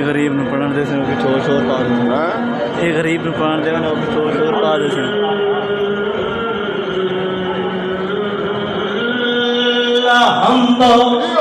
गरीब ਨੂੰ ਪੜਨ ਦੇ ਸੀ ਸ਼ੋਰ ਸ਼ੋਰ ਪਾ ਦੇ ਸੀ ਇਹ ਗਰੀਬ ਨੂੰ ਪੜਨ ਦੇ ਨਾ ਸ਼ੋਰ ਸ਼ੋਰ ਪਾ ਦੇ ਸੀ ਹਮ